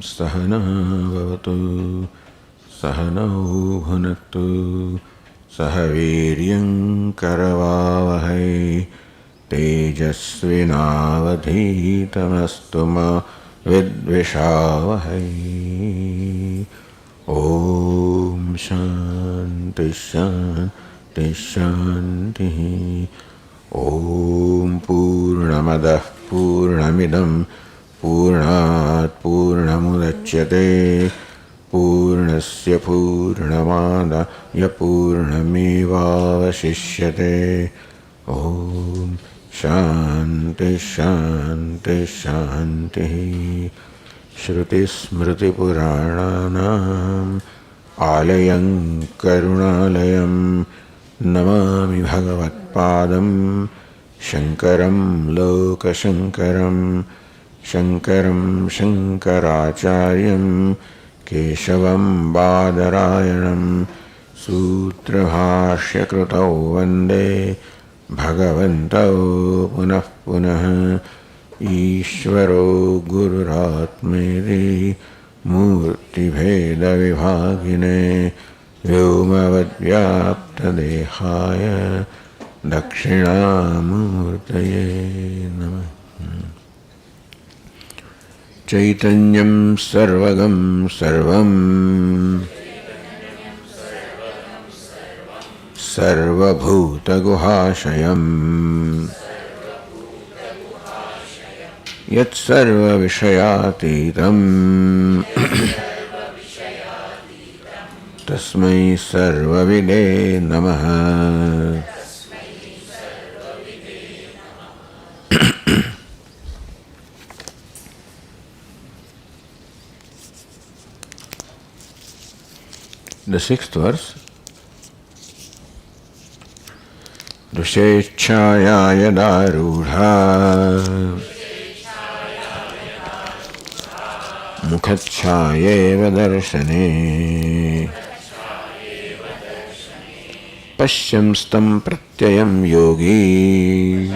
Sahana Vavatu Sahanau Bhunaktu Sahaviryam Karavavahai Tejasvinavadhitamastu ma Vidvishavahai. Om Shanti Shanti Shanti. Om Purnamadah Purnamidam Purnat Purnamudachyate Purnasya Purnamada Yapurnamevavashishyate. Om Shanti Shanti Shanti. Shruti Smriti Purananam Alayam Karunalayam Namami Bhagavatpadam Shankaram Lokashankaram Shankaram Shankaracharyam Keshavam Badarayanam Sutrabhashya Krutau Vande Bhagavantau Punah Punah Ishvaro Gururatmedi Murti Bheda Vibhagine Vyomavad Vyapta Dehaya Dakshinamurtaye Namah. Chaitanyam Sarvagam Sarvam Sarvabhuta Guhashayam Yat Sarva Vishayatitam Tasmai Sarva Vide Namaha. The sixth verse. Dushechaya yadarudha Mukhachayeva darshane Pashyamstam pratyayam yogi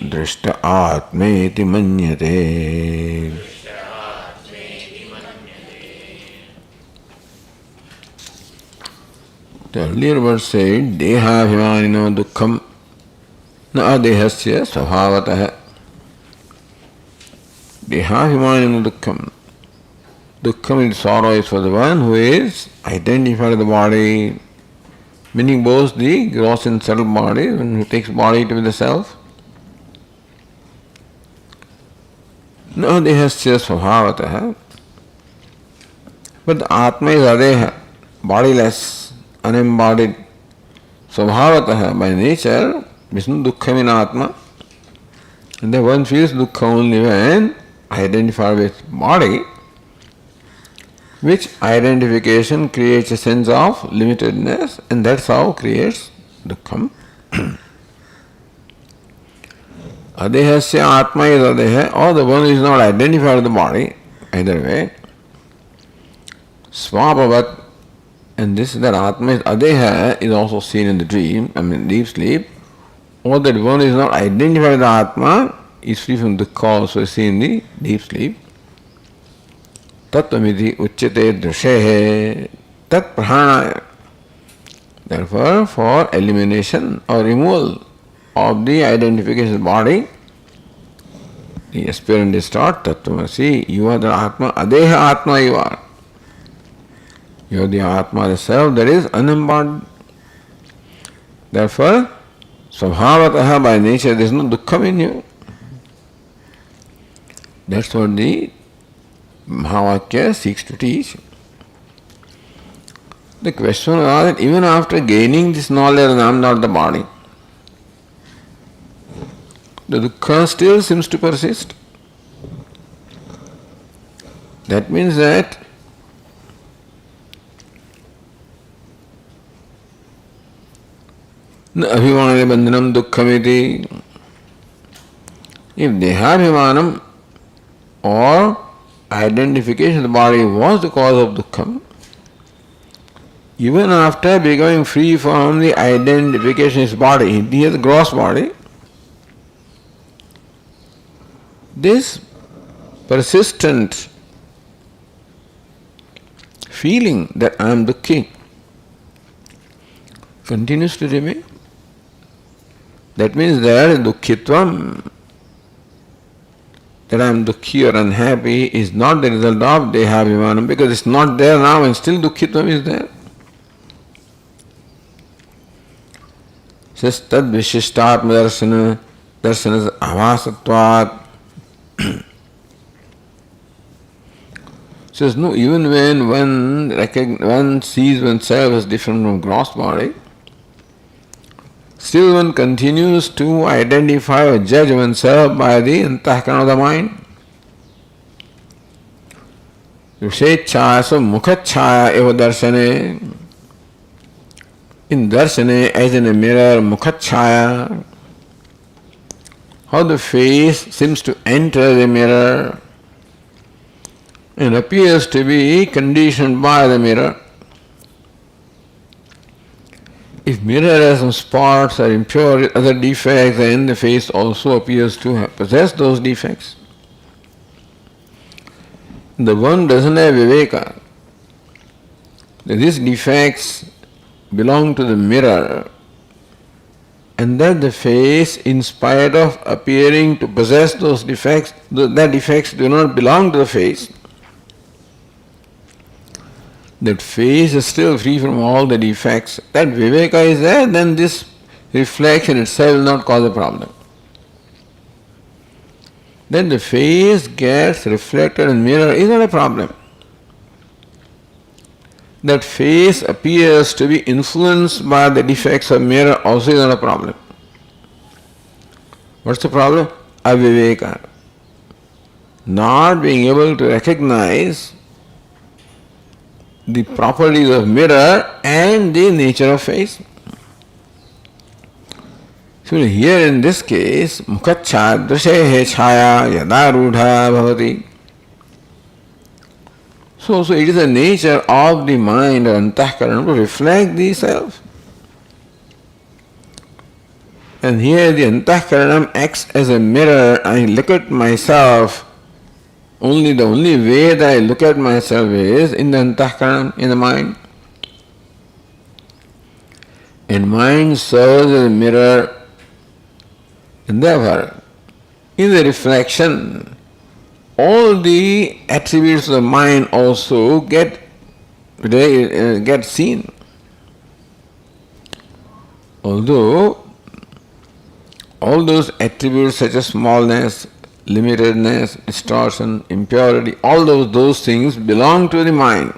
Drishta atmeti manyate. The earlier verse said, Dehabhimanino dukkham na adehasya svabhavatah. Dehabhimanino dukkham. Dukkham is sorrow is for the one who is identified with the body, meaning both the gross and subtle body, when he takes body to be the self. Na adehasya svabhavatah. But the Atma is adeha, bodiless, unembodied. Svabhavatah, by nature, Vishnu dukkha in Atma. And then one feels dukkha only when identified with body, which identification creates a sense of limitedness, and that's how creates dukkham. Adehasya Atma is adeha, or the one is not identified with the body, either way. Swabhavat. And this that Atma is adeha is also seen in the dream, deep sleep, or that one is not identified with the Atma is free from dukkha, also seen in the deep sleep. Tattvamiti uchyate drishehe tat prahanaya. Therefore, for elimination or removal of the identification of the body, the aspirant is taught Tattvamasi, you are the Atma, adeha Atma you are. You are the Atma, the self that is unembodied. Therefore, svabhavataha, by nature, there is no dukkham in you. That's what the Mahavakya seeks to teach. The question was that even after gaining this knowledge that I am not the body, the dukkha still seems to persist. That means that na abhimanam bandhanam dukkhamiti. If dehabhimanam or identification of the body was the cause of dukkham, even after becoming free from the identification of his body, he has a gross body, this persistent feeling that I am Dukhi continues to remain. That means there is Dukkhitvam. That I am Dukhi or unhappy is not the result of Dehabhimanam, because it's not there now and still Dukkhitvam is there. Says Tad Vishishtatma Darshana Avasatvat. Says no, even when one sees oneself as different from gross body, still one continues to identify or judge oneself by the antahkarana of the mind. You say chaya, so mukhachaya eva darshane. In darshane, as in a mirror, mukhachaya, how the face seems to enter the mirror and appears to be conditioned by the mirror. If mirror has some spots or impure other defects, then the face also appears to possess those defects. The one doesn't have viveka. These defects belong to the mirror, and that the face, in spite of appearing to possess those defects, that defects do not belong to the face. That face is still free from all the defects. That viveka is there, then this reflection itself will not cause a problem. Then the face gets reflected in mirror is not a problem. That face appears to be influenced by the defects of mirror also is not a problem. What's the problem? Aviveka. Not being able to recognize the properties of mirror and the nature of face. So here in this case, mukhacha drashehe chaya yada rudha bhavati. So it is the nature of the mind or antahkarana to reflect the self. And here the antahkarana acts as a mirror. I look at myself. The only way that I look at myself is in the antahkarana, in the mind. And mind serves as a mirror. And therefore, in the reflection, all the attributes of the mind also get seen. Although all those attributes such as smallness, limitedness, distortion, impurity, all those things belong to the mind.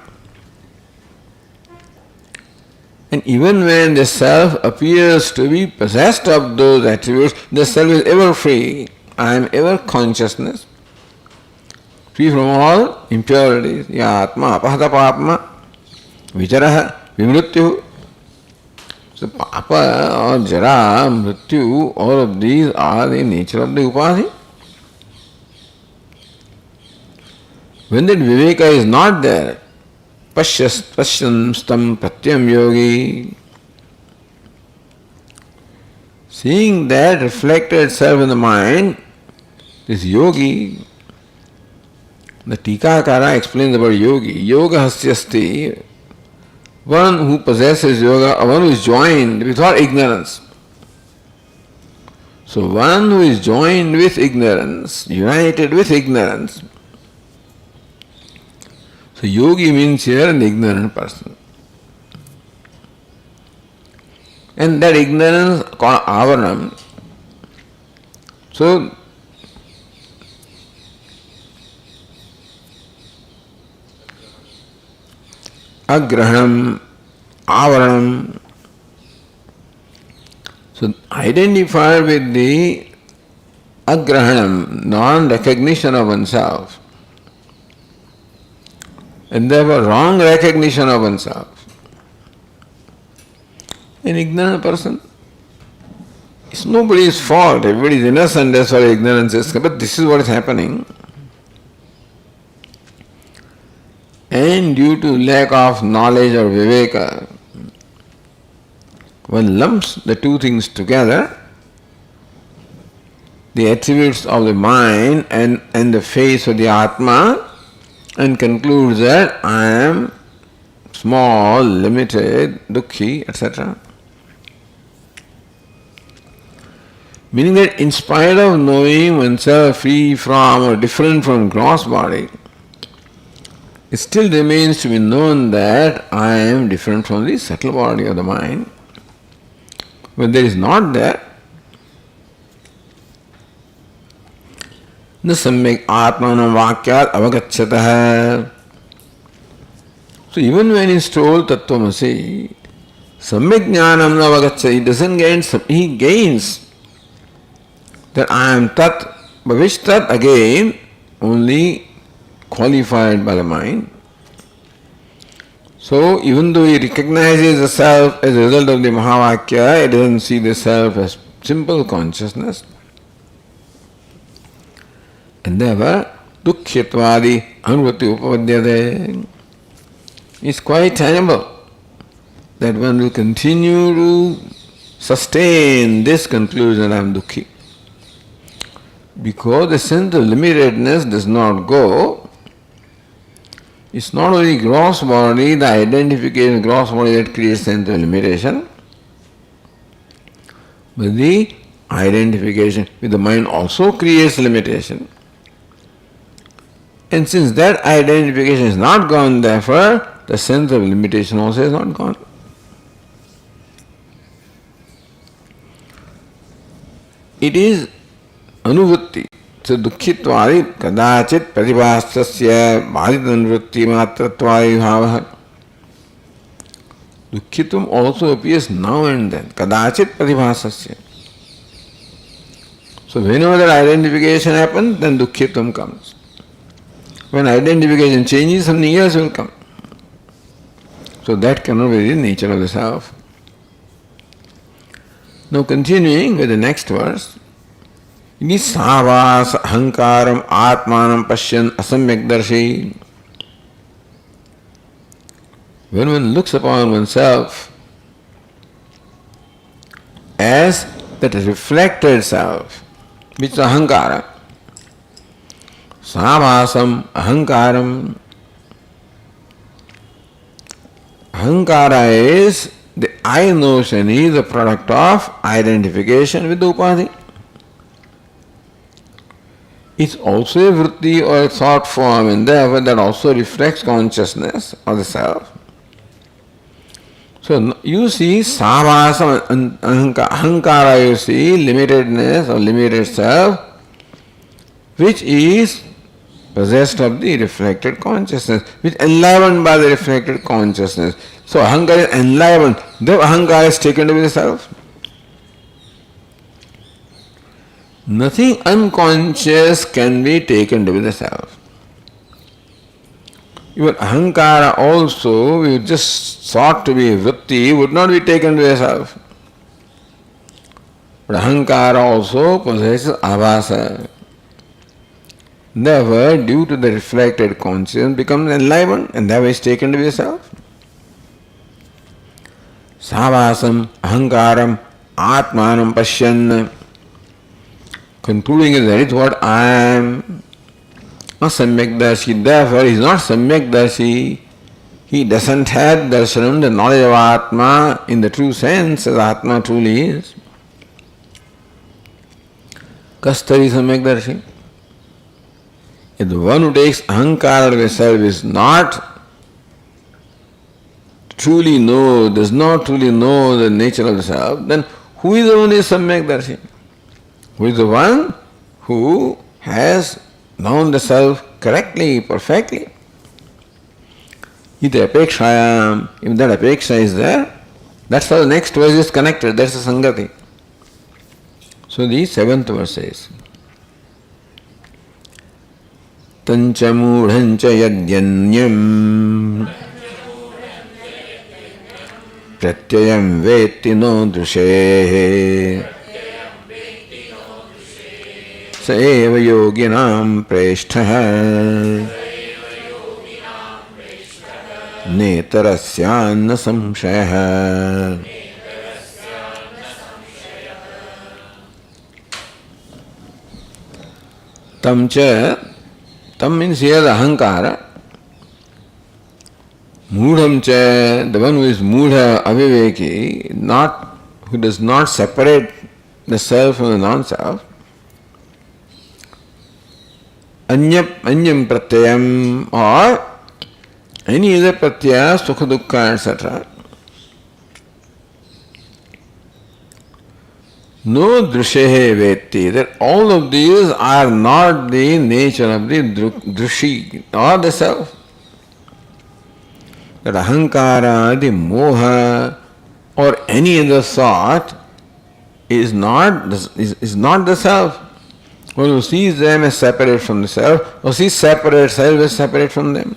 And even when the self appears to be possessed of those attributes, the self is ever free. I am ever consciousness, free from all impurities. Ya atma apahata papma vicharaha vimrityu. So papa or jara, mrityu, all of these are the nature of the upadhi. When that viveka is not there, pashyastam pratyam yogi, seeing that reflected itself in the mind, this yogi, the Tikakara explains about yogi. Yoga hasyasti, one who possesses yoga, one who is joined without ignorance. So one who is joined with ignorance, united with ignorance. So yogi means here an ignorant person. And that ignorance called avaranam. So agrahanam, avaranam. So identified with the agrahanam, non-recognition of oneself, and therefore wrong recognition of oneself. An ignorant person, it's nobody's fault, everybody is innocent as far as ignorance is concerned, but this is what is happening. And due to lack of knowledge or viveka, one lumps the two things together the attributes of the mind and the face of the Atma and concludes that I am small, limited, dukkhi, etc. Meaning that in spite of knowing oneself free from or different from gross body, it still remains to be known that I am different from the subtle body of the mind. When there is not that, न सम्यक आत्मानं वाक्यात् अवगच्छतः. So even when he is told Tattvamasi, सम्यक ज्ञानं न अवगच्छति, he doesn't gain, he gains that I am tat, but which tat again only qualified by the mind. So even though he recognizes the self as a result of the Mahavakya, he doesn't see the self as simple consciousness. And therefore, dukkhitvadi anuvati upapadyate. It's quite tenable that one will continue to sustain this conclusion, I am dukkhi. Because the sense of limitedness does not go. It's not only gross body, the identification of gross body that creates sense of limitation, but the identification with the mind also creates limitation. And since that identification is not gone, therefore, the sense of limitation also is not gone. It is anuvritti. So dukkhitvadi kadachit pratibhastasya bhaditanvritti matrattvadi bhavaha. Dukkhitum also appears now and then. Kadachit pratibhastasya. So whenever that identification happens, then dukkhitum comes. When identification changes, something else will come. So that cannot be the nature of the self. Now continuing with the next verse. Ini savas ahankaram atmanam pashyan asamyakdarshi. When one looks upon oneself as that reflected self, which is ahankara, savasam ahankaram. Ahankara is the I notion is the product of identification with the upadhi. It's also a vritti or a thought form, and therefore that also reflects consciousness of the self. So you see savasam ahankara, you see limitedness or limited self, which is possessed of the reflected consciousness, which is enlivened by the reflected consciousness. So ahankara is enlivened, the ahankara is taken to be the self. Nothing unconscious can be taken to be the self. Even ahankara also, we just thought to be a vritti, would not be taken to be the self. But ahankara also possesses abhasa. Therefore, due to the reflected consciousness, becomes enlivened and therefore is taken to be the self. Savasam ahankaram atmanam pashyan. Concluding is that is what I am. A samyakdarshi. Therefore, he is not samyakdarshi. He doesn't have darshanam, the knowledge of Atma in the true sense as Atma truly is. Kastari samyakdarshi. If the one who takes ahankara of himself is not truly know, does not truly know the nature of the self, then who is the one who is samyakdarshi? Who is the one who has known the self correctly, perfectly? Ita apekshayam, if that apeksha is there, that's how the next verse is connected, that's the sangati. So the seventh verse says, Tancha mudhancha yadyanyam pratyayam veti no drushehe sa eva yoginam preshthah netarasyanna samshayah. Tam cha, tam means here the ahankara. Mudham cha, the one who is mudha, aviveki, not, who does not separate the self from the non-self. Anyam pratyayam, or any other pratyaya, sukha dukkha, etc. No drushehe vetti, that all of these are not the nature of the drushi or the self. That ahankara, the moha, or any other sort is not the self. One who sees them as separate from the self, or sees separate self as separate from them.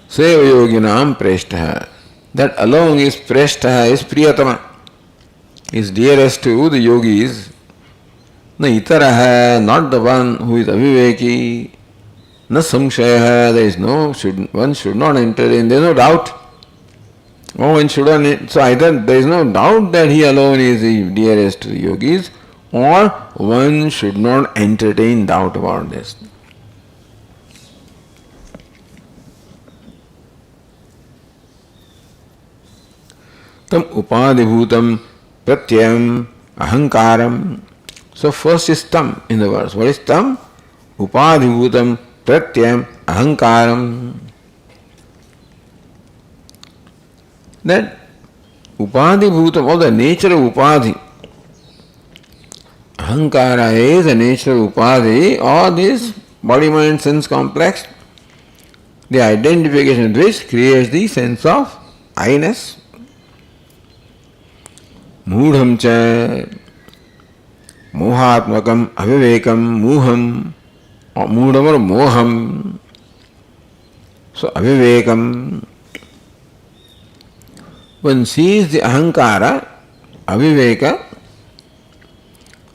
Seva yoginam preshtaha. That alone is preshtaha, is priyatama, is dearest to the yogis. Na itaraha, not the one who is aviveki. Na samshayaha, there is no, one should not enter in, there is no doubt. Oh, one should not, so either there is no doubt that he alone is the dearest to the yogis, or one should not entertain doubt about this. Tam upadibhutam pratyam ahankaram. So first is tam in the verse. What is tam? Upadibhutam pratyam ahankaram. That upadibhutam, or the nature of upadhi. Ahankara is the nature of upadhi, or this body mind sense complex, the identification with which creates the sense of I-ness. Mudham cha, mohatmakam, avivekam, muham, or mudham or moham. So avivekam, one sees the ahankara, aviveka,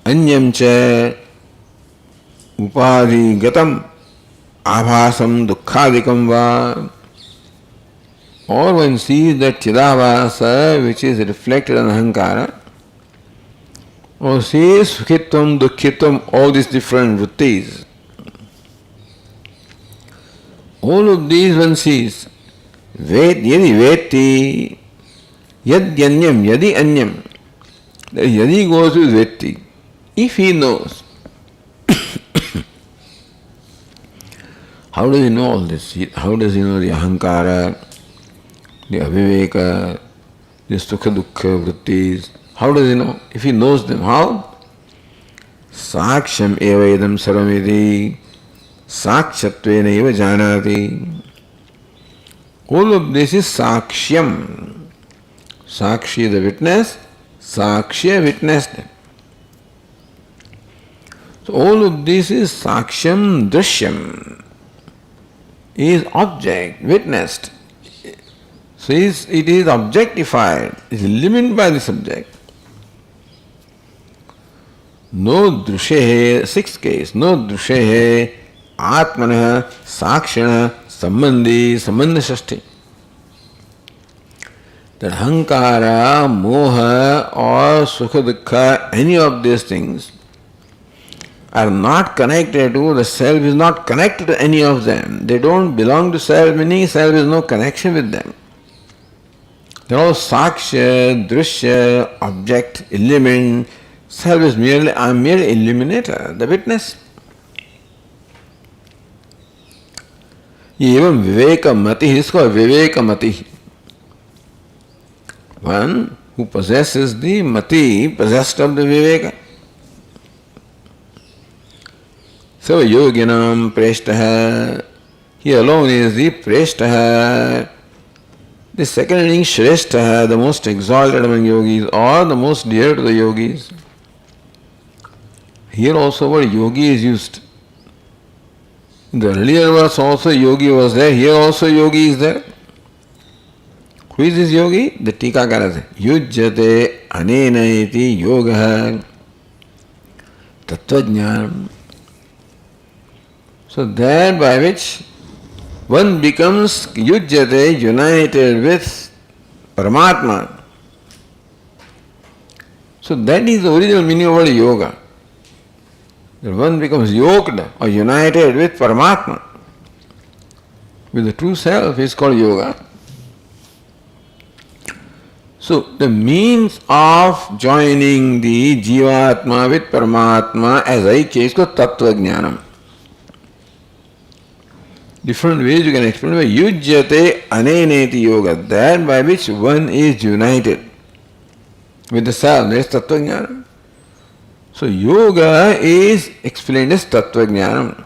anyam cha, upadhi gatam, abhasam dukkhadikam va. Or one sees that chidavasa which is reflected on ahankara, or sees sukhitvam, dukkhitvam, all these different vrittis. All of these one sees. Yadi veti, yadyanyam, yadi anyam. The yadi goes with veti. If he knows. How does he know all this? How does he know the ahankara, the aviveka, the sukha dukkha vrittis? How does he know? If he knows them, how? Saksham eva idam sarvamiti, sakshatvena eva janati. All of this is sakshyam. Sakshi, the witness, sakshya witnessed. So all of this is sakshyam drishyam, is object, witnessed. So it is objectified, it is limited by the subject. No drushehe, sixth case, no drushehe atmana sakshana sambandhi sambandha shashti. That ahankara, moha or sukha dukkha, any of these things are not connected to the self, is not connected to any of them. They don't belong to self, meaning self is no connection with them. They are all sakshya, drishya, object, element. Self is merely illuminator, the witness. Even viveka mati is called viveka mati. One who possesses the mati, possessed of the viveka. So yoginam preshtaha, he alone is the preshtaha. The second meaning shreshtaha, the most exalted among yogis, or the most dear to the yogis. Here also word yogi is used. In the earlier verse also yogi was there, here also yogi is there. Who is this yogi? The Tikakara says, Yujjate anena iti yoga tattvajnanam. So that by which one becomes yujjate, united with Paramatma. So So that is the original meaning of the word yoga. That one becomes yoked or united with Paramatma, with the true self, is called yoga. So the means of joining the Jivatma with Paramatma as Aikya is called Tattva Jnanam. Different ways you can explain. Yujyate aneneti yoga, that by which one is united with the self, that is Tattva Jnanam. So yoga is explained as Tattva Jnanam.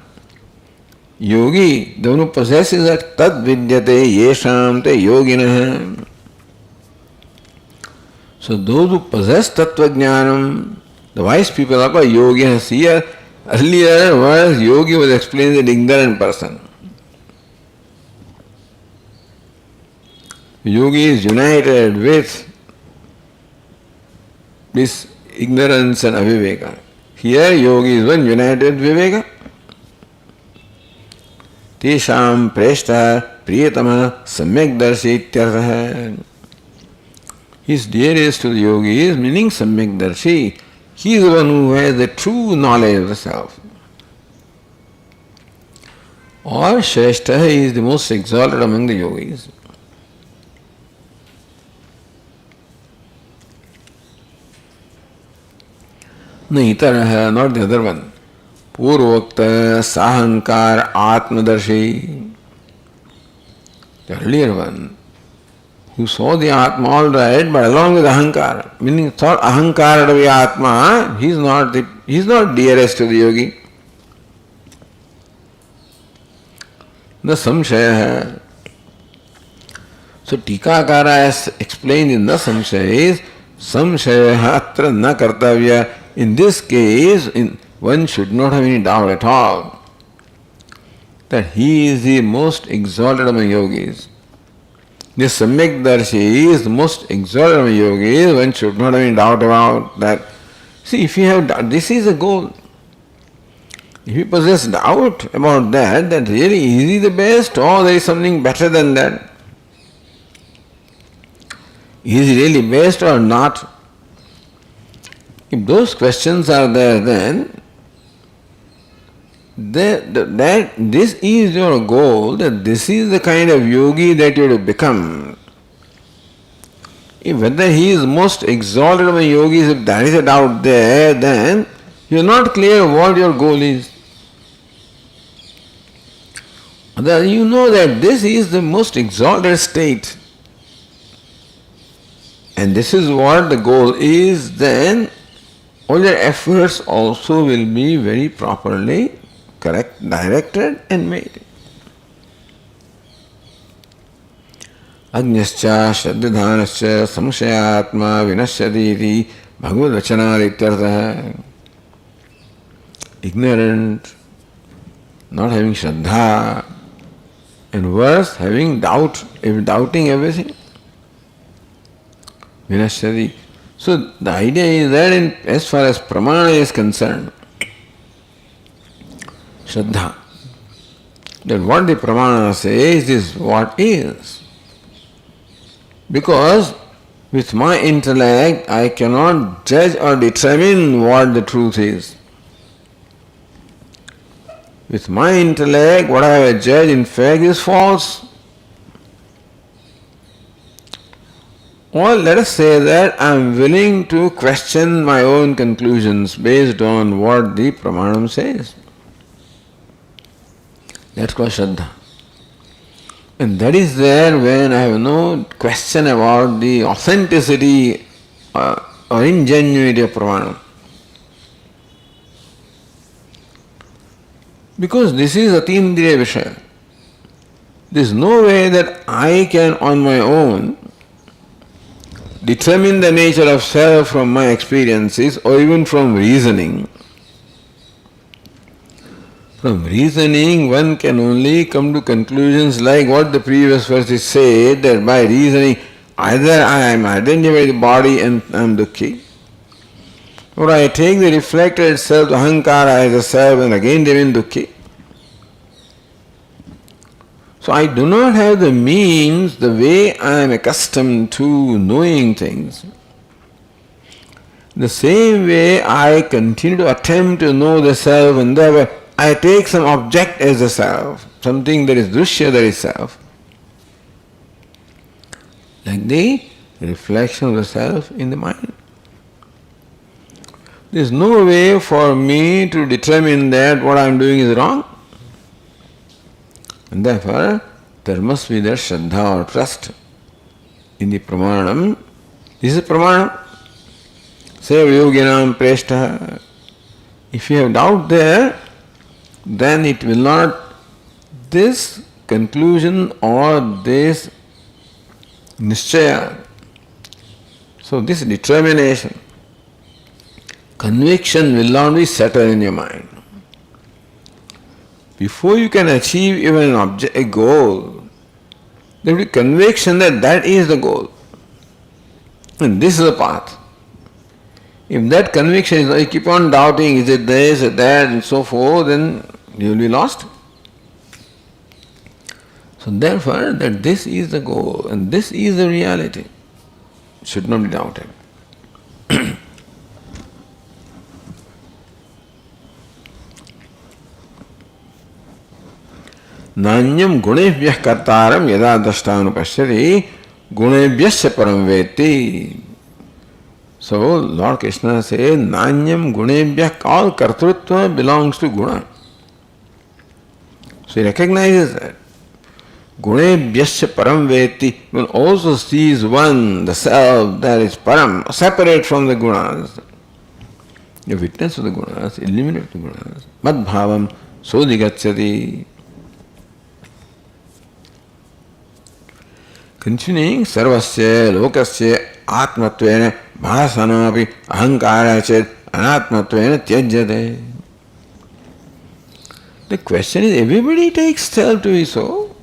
Yogi, the one who possesses that tad vidyate yesham te yoginah. So those who possess Tattva Jnanam, the wise people are called yoginas. Here, earlier was yogi was explained as an ignorant person. Yogi is united with this ignorance and aviveka. Here yogi is one united with viveka. Tesham preshta priyatama samyak darshi ityartha. His dearest to the yogi is meaning samyak darshi. He is the one who has the true knowledge of the self. Or Shrestha is the most exalted among the yogis. Naitaraha, not the other one. Purvokta, Sahankar, Atmadarshi. The earlier one, who saw the Atma all right, but along with Ahankara, meaning thought Ahankara to be Atma, he is not dearest to the yogi. The Samshaya. So Tikakara has explained in the Samshaya is Samshaya atra na kartavya. In this case, one should not have any doubt at all that he is the most exalted among yogis. This Samyak Darshi is the most exalted among yogis. One should not have any doubt about that. See, if you have doubt, this is the goal. If you possess doubt about that really is he the best or there is something better than that? Is he really best or not? If those questions are there, then this is your goal, that this is the kind of yogi that you have to become. If whether he is most exalted among yogis, if there is a doubt there, then you are not clear what your goal is. You know that this is the most exalted state, and this is what the goal is, then all your efforts also will be very properly directed and made. Ajnascha shraddhadhanascha samshayatma vinashyaditi bhagavad vachanarityartha. Ignorant, not having shraddha, and worse, having doubt, doubting everything. Vinashyati. So the idea is that as far as pramana is concerned, Shraddha, that what the pramana says is what is. Because with my intellect I cannot judge or determine what the truth is. With my intellect, what I have judged in fact is false. Or let us say that I am willing to question my own conclusions based on what the Pramanam says. That's called Shraddha. And that is there when I have no question about the authenticity or ingenuity of Pramanam. Because this is Atindriya Vishaya. There is no way that I can on my own determine the nature of self from my experiences or even from reasoning. From reasoning, one can only come to conclusions like what the previous verses say, that by reasoning either I am identified with the body and I am Dukhi, or I take the reflected self, Ahankara, as a self and again remain Dukhi. So I do not have the means, the way I am accustomed to knowing things. The same way I continue to attempt to know the self, and thereby I take some object as the self, something that is drushya, that is self. Like the reflection of the self in the mind. There is no way for me to determine that what I am doing is wrong. And therefore, there must be that shraddha or trust in the pramanam. This is pramanam. Say yoginam preshta. If you have doubt there, then it will not, this conclusion or this nishchaya, so this determination, conviction will not be settled in your mind. Before you can achieve even an object, a goal, there will be conviction that that is the goal. And this is the path. If that conviction is, you keep on doubting, is it this, is it that, and so forth, then you will be lost. So therefore, that this is the goal and this is the reality should not be doubted. Nanyam gunebhyah kartaram yada drashtanupashyati gunebhyasya param veti. So Lord Krishna says, Nanyam gunebhyah, all kartrutva belongs to guna. So he recognizes that. Gunebhyasya param veti, one also sees one, the self, that is param, separate from the gunas. The witness of the gunas, eliminate the gunas. Madbhavam sodhigachyati. Continuing, sarvasya lokasya atmatvena bhasanapi ahankara ched anatmatvena tyajyate. The question is, everybody takes self to be so.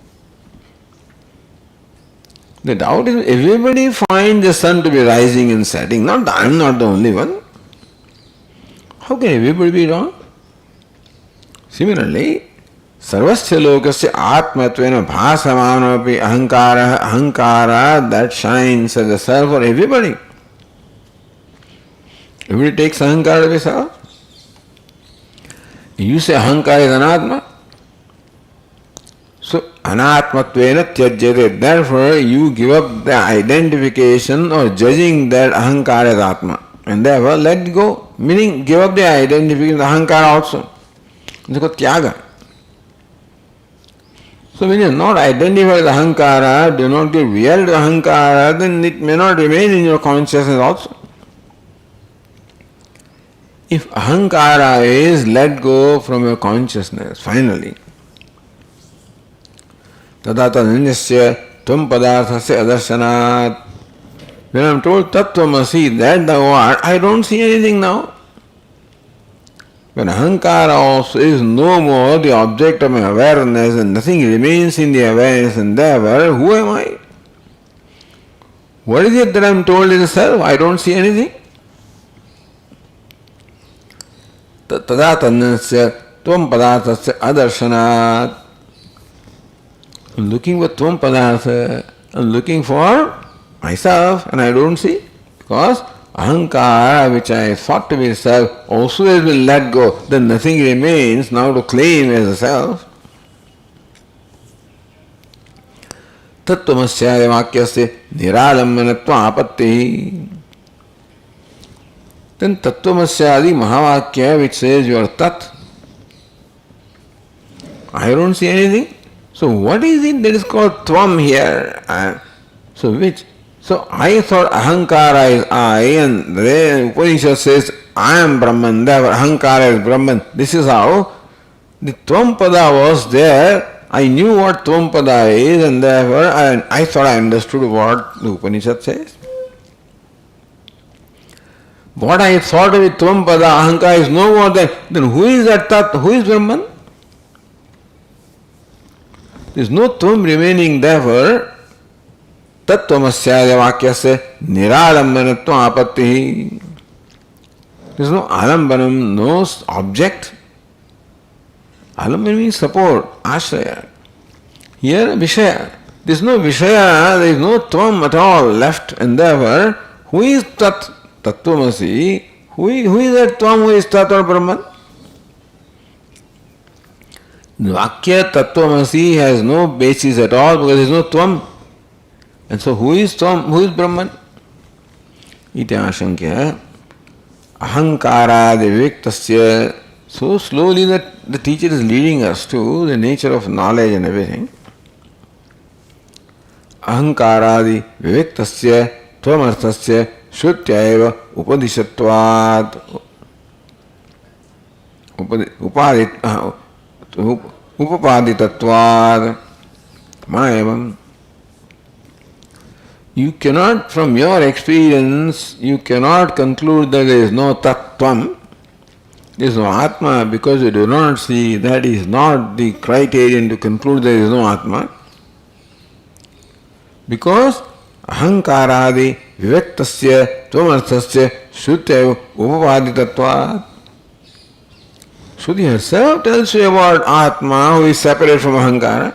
The doubt is, everybody finds the sun to be rising and setting. Not I am not the only one. How can everybody be wrong? Similarly, sarvasya lokasya atmatvena bhasamanopi ahankara, that shines as the self for everybody. Everybody takes ahankara to be self. You say ahankara is anatma. So anatmatvena tyajyate. Therefore, you give up the identification or judging that ahankara as atma. And therefore, let it go. Meaning, give up the identification of ahankara also. It's called tyaga. So when you are not identified with ahankara, do not give real to ahankara, then it may not remain in your consciousness also. If ahankara is let go from your consciousness, finally, tadata nanyasya tvam padarthasya adarsanat. When I am told tattvamasi, that thou art, I don't see anything now. When ahankara also is no more the object of my awareness and nothing remains in the awareness, and therefore, who am I? What is it that I am told is self? I don't see anything. Tada tannasya tvam padarthasya adarsanat. I am looking for tvam padartha. I am looking for myself and I don't see. Because ahankara, which I thought to be self, also has been let go. Then nothing remains now to claim as a self. Tattvamasya vakyasya niralammanatva apatti. Then Tattvamasyadi Mahavakya, which says you are Tat. I don't see anything. So what is it that is called Tvam here? So I thought Ahankara is I, and the Upanishad says I am Brahman, therefore Ahankara is Brahman. This is how the Tvam-pada was there. I knew what Tvam-pada is, and therefore I thought I understood what the Upanishad says. What I thought of Tvam-pada, Ahankara is no more than, then who is that Tat? Who is Brahman? There is no Tvam remaining, therefore Tattvamasyaya vakyasya niralambanatva apatti. There is no alambanam, no object. Alambanam means support, ashraya. Here Vishaya. There is no Vishaya, there is no Tvam at all left, and therefore, who is Tat? Tattvamasi, who is that Tvam, who is Tat or Brahman? The Vakya Tattvamasi has no basis at all because there is no Tvam. And so who is Tvam, who is Brahman? Iti ashankya ahankaradi viviktasya. So slowly that the teacher is leading us to the nature of knowledge and everything. Ahankaradi viviktasya tvamarthasya shrutyaiva upadishatvat upapaditatvat mayavam. You cannot, from your experience, you cannot conclude that there is no tattvam, there is no Atma, because you do not see. That is not the criterion to conclude there is no Atma. Because ahankaradi viviktasya tvamarthasya shrutyaiva upapaditatvat. Shruti herself tells you about Atma, who is separate from ahankara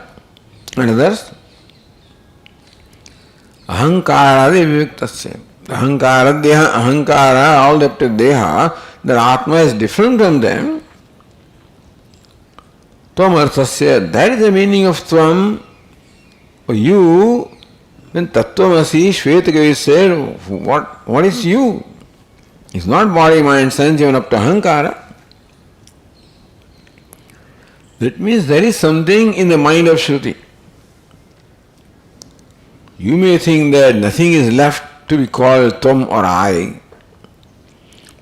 and others. Ahankaradi viviktasya. Ahankara, deha, ahankara, all up to deha, that Atma is different from them. Tvamarthasya, that is the meaning of Tvam. For you, when Tattvamasi, Shvetakavi said, what is you? It's not body, mind, sense, even up to ahankara. That means there is something in the mind of Shruti. You may think that nothing is left to be called Tvam or I.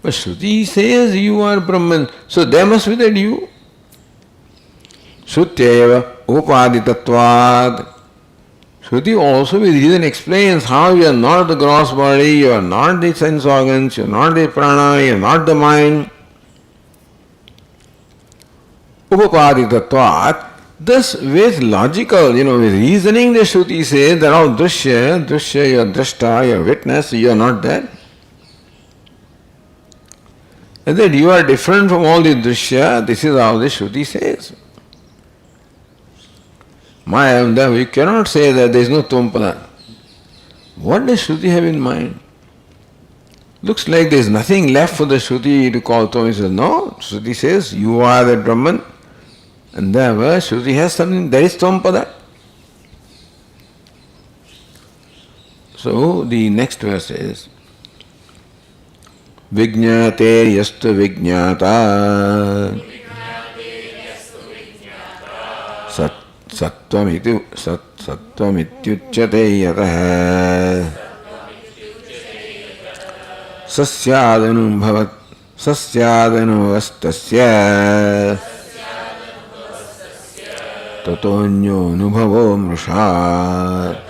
But Shruti says you are Brahman, so there must be that you. Shrutyaiva upaditatvad. Shruti also with reason explains how you are not the gross body, you are not the sense organs, you are not the prana, you are not the mind. Upaditatvat. Thus, with logical, with reasoning, the Shruti says that all drishya, you are drashta, you are witness, you are not that. And that you are different from all the drishya, this is how the Shruti says. We cannot say that there is no Tvam. What does Shruti have in mind? Looks like there is nothing left for the Shruti to call Tvam. He says, no, Shruti says you are the Brahman. And therefore, Shruti has something, that is Tvam. So, the next verse is Vijñate yastu vijñata sattvam yatah sasyadanu tatonyo nubhavo mrusha.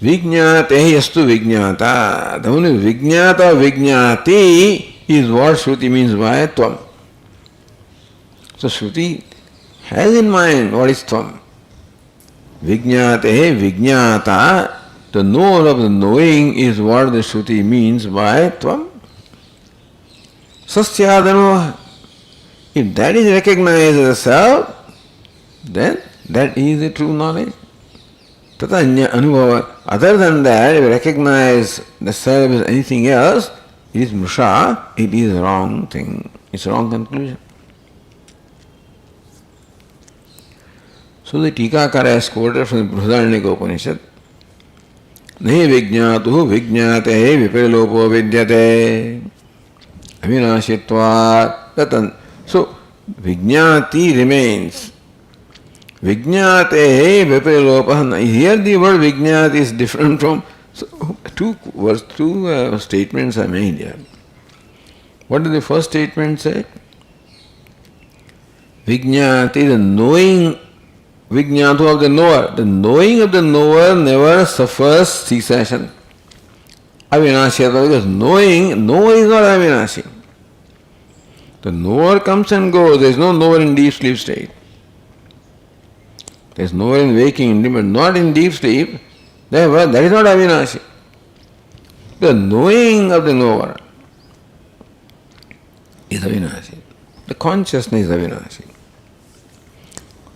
Vijñate yastu vijñata. The only vijñata, vijñati is what Shruti means by Tvam. So Shruti has in mind what is Tvam. Vijñate, vijñata, the knower of the knowing is what the Shruti means by Tvam. Sasyadano, if that is recognized as a self, then that is the true knowledge. Tatanya anubhava. Other than that, if you recognize the self as anything else, it is mrusha, it is a wrong thing. It's a wrong conclusion. So the Tikakara has quoted from the Brihadaranyaka Upanishad, Nahi vijñātuhu vijñātehi viprilopo vidyate avinashitvat. So vijñāti remains. Vijñātehi viprilopa. Here the word vijñāti is different from two statements are made here. What did the first statement say? Vijñāti, the knowing, vijñātu of the knower. The knowing of the knower never suffers cessation. Avinashiyata, because knowing is not avinashi. The knower comes and goes. There is no knower in deep sleep state. There is knower in waking, but not in deep sleep. Therefore, that is not avinashi. The knowing of the knower is avinashi. The consciousness is avinashi.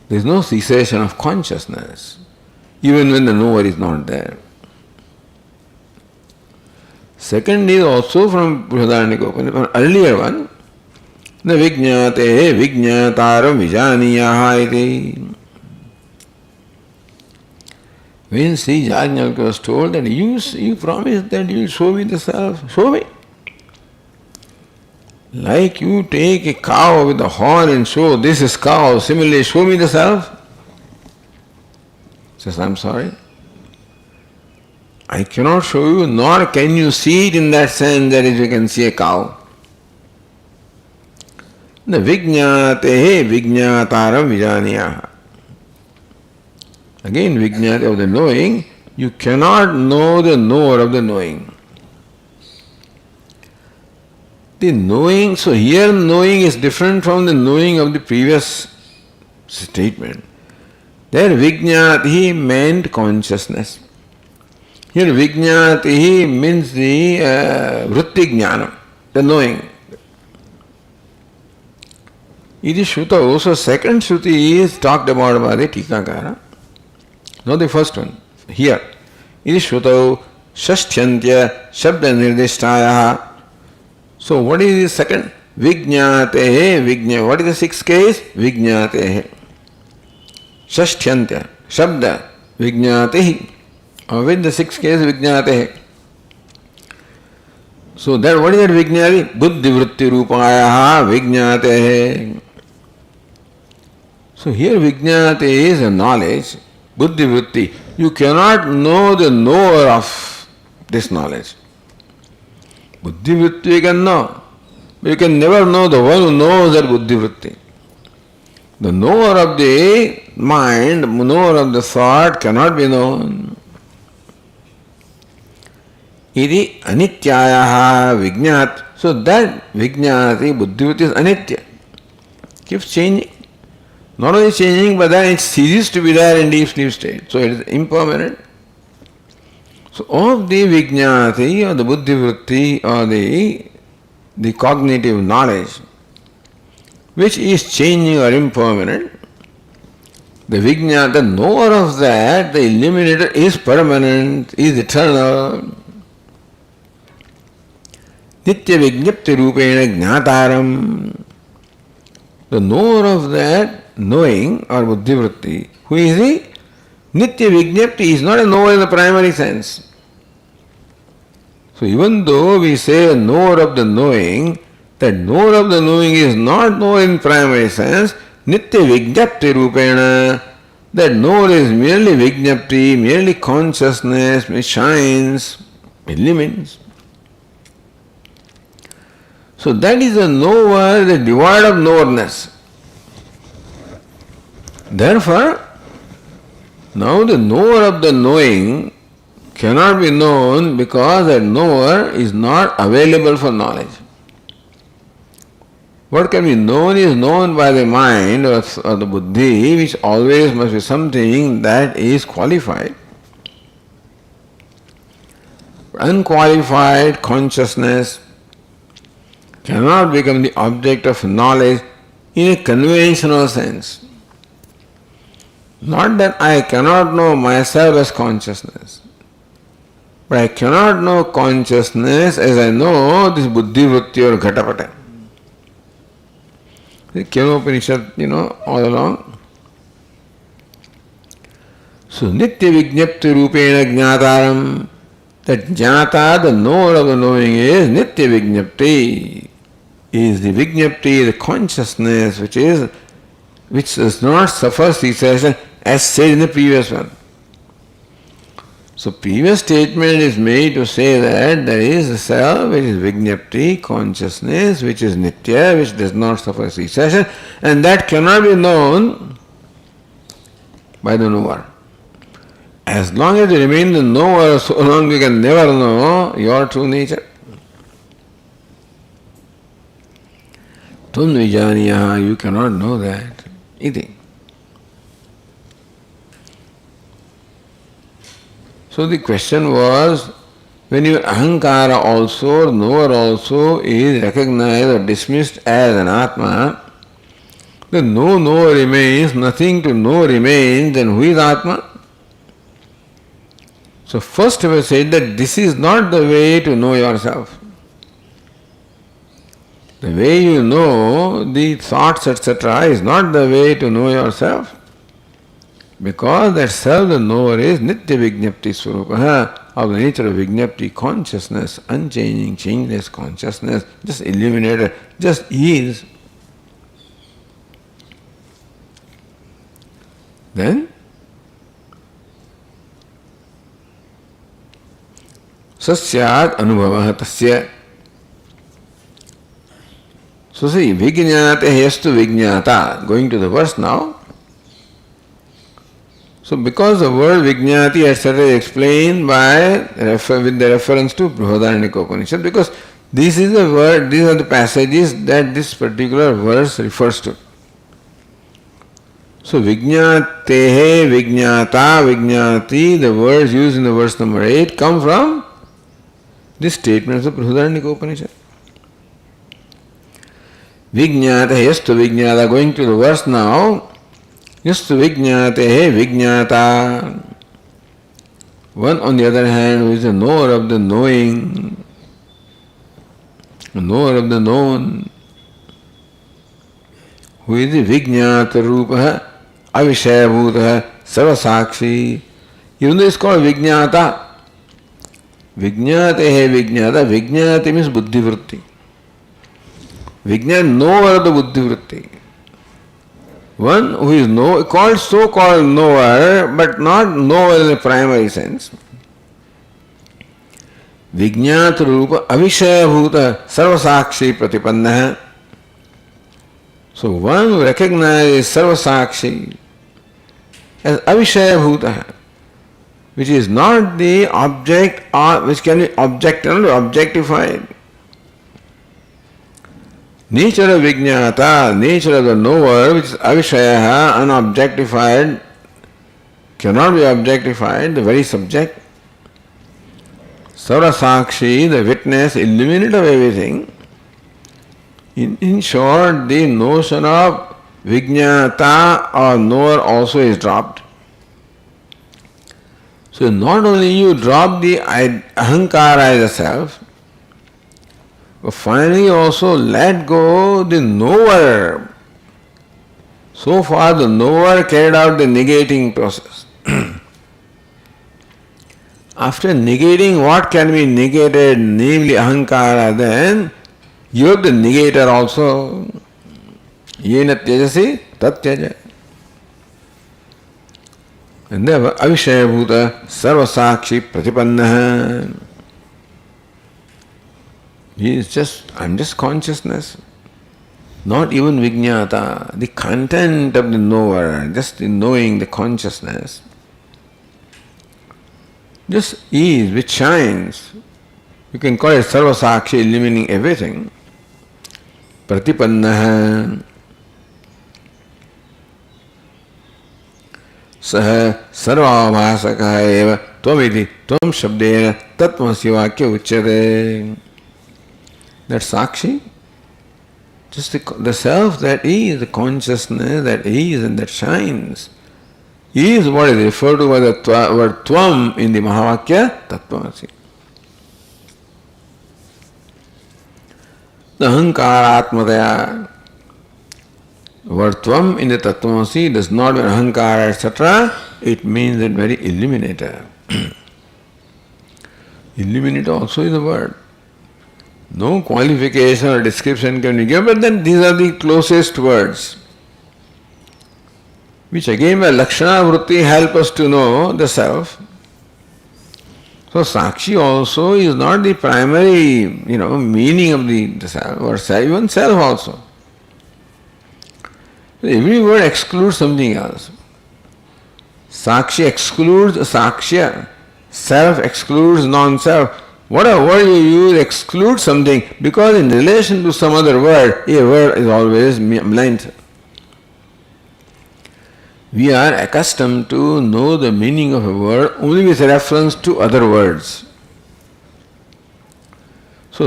There is no cessation of consciousness. even when the knower is not there. Second is also from Brihadaranyaka Upanishad, an earlier one. Na vijñāte vijñātāram vijānīyāha iti. When Sri Jajñalika was told that you promised that you will show me the self, show me. Like you take a cow with a horn and show this is cow, similarly show me the self. Says, I'm sorry. I cannot show you, nor can you see it in that sense that you can see a cow. The vijñāte vijñātāram vijānīyāha. Again, vijñāte of the knowing, you cannot know the knower of the knowing. The knowing, so here knowing is different from the knowing of the previous statement. There vijñāti meant consciousness. Here vijñāti means the vritti jnana, the knowing. It is Shruta. So second Shruti is talked about by the Tikakara. Not the first one. Here. It is Shruta Shasthyantiya Shabda Nirdishtayaha. So what is the second? Vijñātehe vijñā. What is the sixth case? Vijñātehe. Shasthyantiya Shabda Vijñātehi. Or with the sixth case Vijñātehe. So that what is that Vijñāti? Buddhi vritti rupayaha Vijñātehe. So here Vijñāti is a knowledge, buddhi vritti. You cannot know the knower of this knowledge. Buddhi vritti you can know, but you can never know the one who knows that buddhi vritti. The knower of the mind, knower of the thought cannot be known. Iti anityayaha vijñāt. So that vijñāti, buddhi vritti is anitya. Keeps changing. Not only changing, but then it ceases to be there in deep sleep state. So it is impermanent. So of the vijñāti or the buddhi vritti or the cognitive knowledge which is changing or impermanent, the vijñāta, the knower of that, the illuminator is permanent, is eternal. Nitya vijñapti rupena jnātāram. The knower of that knowing or buddhi vritti, who is he? Nitya vijñapti is not a knower in the primary sense. So even though we say a knower of the knowing, that knower of the knowing is not knower in primary sense, nitya vijñapti rupena, that knower is merely vijñapti, merely consciousness, which shines, illumines. So that is a knower, the devoid of knowerness. Therefore, now the knower of the knowing cannot be known because that knower is not available for knowledge. What can be known is known by the mind or the buddhi, which always must be something that is qualified. Unqualified consciousness cannot become the object of knowledge in a conventional sense. Not that I cannot know myself as consciousness, but I cannot know consciousness as I know this buddhi vritti or ghatapata. The Upanishad, all along. So nitya vijñapti rupena jnātāram, that jnāta, the knower of the knowing is nitya vijñapti, is the vijñapti, the consciousness which does not suffer cessation, as said in the previous one. So previous statement is made to say that there is a self which is vijñapti, consciousness, which is nitya, which does not suffer cessation, and that cannot be known by the knower. As long as you remain the knower, so long you can never know your true nature. Tum vijaniyaha, you cannot know that. Iti. So the question was, when your ahankara also, knower also is recognized or dismissed as an Atma, then no knower remains, nothing to know remains, then who is Atma? So first we said that this is not the way to know yourself. The way you know the thoughts, etc., is not the way to know yourself. Because that self, the knower, is Nitya Vijnapti Swarupa, of the nature of Vijnapti, consciousness, unchanging, changeless consciousness, just illuminated, just is. Then Sasyat Anubhava Tasya. So see, Vijñāte Yastu Vijñāta. Going to the verse now. So because the word Vijñāti etc. is explained with the reference to Brihadaranyaka Upanishad, because this is the word, these are the passages that this particular verse refers to. So Vijñātehe, Vijñāta, Vijñāti, the words used in the verse number 8 come from this statement of the Brihadaranyaka Upanishad. Vijñāta yastu vijñāta, going to the verse now, yastu vijñāte vijñāta. One on the other hand who is the knower of the knowing, the knower of the known, who is the vijñāta rupa, avishaya bhuta, sarvasakshi. Even though it's called vijñāta, vijñāte vijñāta, vijñāti means buddhi vritti. Vijnana, knower of the buddhi vritti. One who is called so-called knower, but not knower in the primary sense. Vijñāta rupa avishaya bhuta sarvasakshi pratipannaha. So one who recognizes sarvasakshi as avishaya bhuta, which is not the object or which can be objectified. Nature of Vijñāta, nature of the knower, which is avishaya, unobjectified, cannot be objectified, the very subject. Sarvasakshi, the witness, illuminate of everything. In short, the notion of Vijñāta or knower also is dropped. So not only you drop the ahankara as a self, but finally also let go the knower. So far the knower carried out the negating process. After negating what can be negated, namely ahankara, then you have the negator also. Yena tyajasi tat tyaja. And therefore avishaya bhuta sarvasakshi pratipannaha. I'm just consciousness, not even vijñāta, the content of the knower, just the knowing, the consciousness. Just is, which shines. You can call it sarvasakshi, illuminating everything. Pratipannaha. Saha sarvāvāsaka eva tvamiti tvam shabdena tatmasi vakya uchyate. That Sakshi, just the self that is, the consciousness that is and that shines, is what is referred to by the word Tvam in the Mahavakya Tattvamasi. The Ahankaratmadaya, the word Tvam in the Tattvamasi does not mean Ahankara, etc. It means that very illuminator. Illuminator also is a word. No qualification or description can be given, but then these are the closest words, which again by Lakshana Vritti help us to know the self. So Sakshi also is not the primary, meaning of the self, or even self also. Every word excludes something else. Sakshi excludes Sakshya. Self excludes non-self. Whatever word you use excludes something, because in relation to some other word, a word is always blind. We are accustomed to know the meaning of a word only with reference to other words. So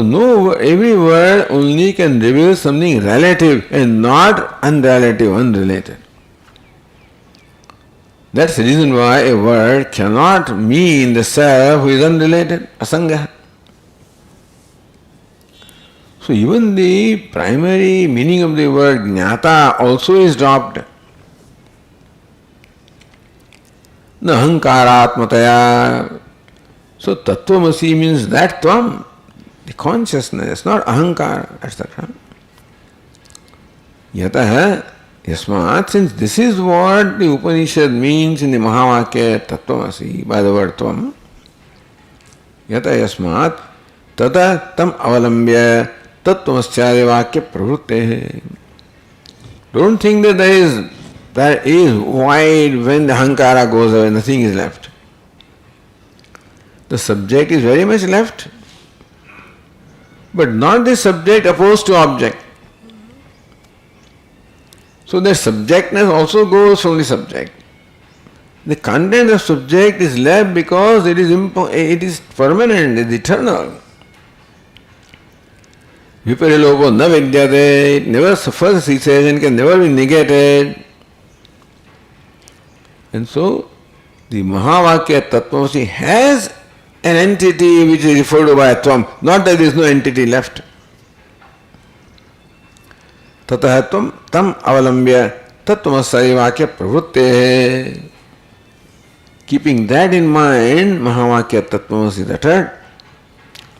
every word only can reveal something relative and not unrelative, unrelated. That's the reason why a word cannot mean the self who is unrelated, asanga. So even the primary meaning of the word jnata also is dropped. Na ahankaratmataya. So tattvamasi means that tvam, the consciousness, not ahankara, etc. Yatah yasmat, since this is what the Upanishad means in the Mahavakya tattvamasi by the word tvam, yatah yasmat tata tam avalambya tattvamaschari vakya pravrutte. Don't think that that is wide when the ahankara goes away, nothing is left. The subject is very much left, but not the subject opposed to object. So the subjectness also goes from the subject. The content of subject is left because it is permanent, it is eternal. Viparilopo na vidyate, it never suffers cessation, can never be negated. And so the Mahavakya Tattvamasi has an entity which is referred to by Tvam, not that there is no entity left. Tatah tvam tam avalambya tattvamasi vakya pravrutte. Keeping that in mind, Mahavakya Tattvamasi is uttered.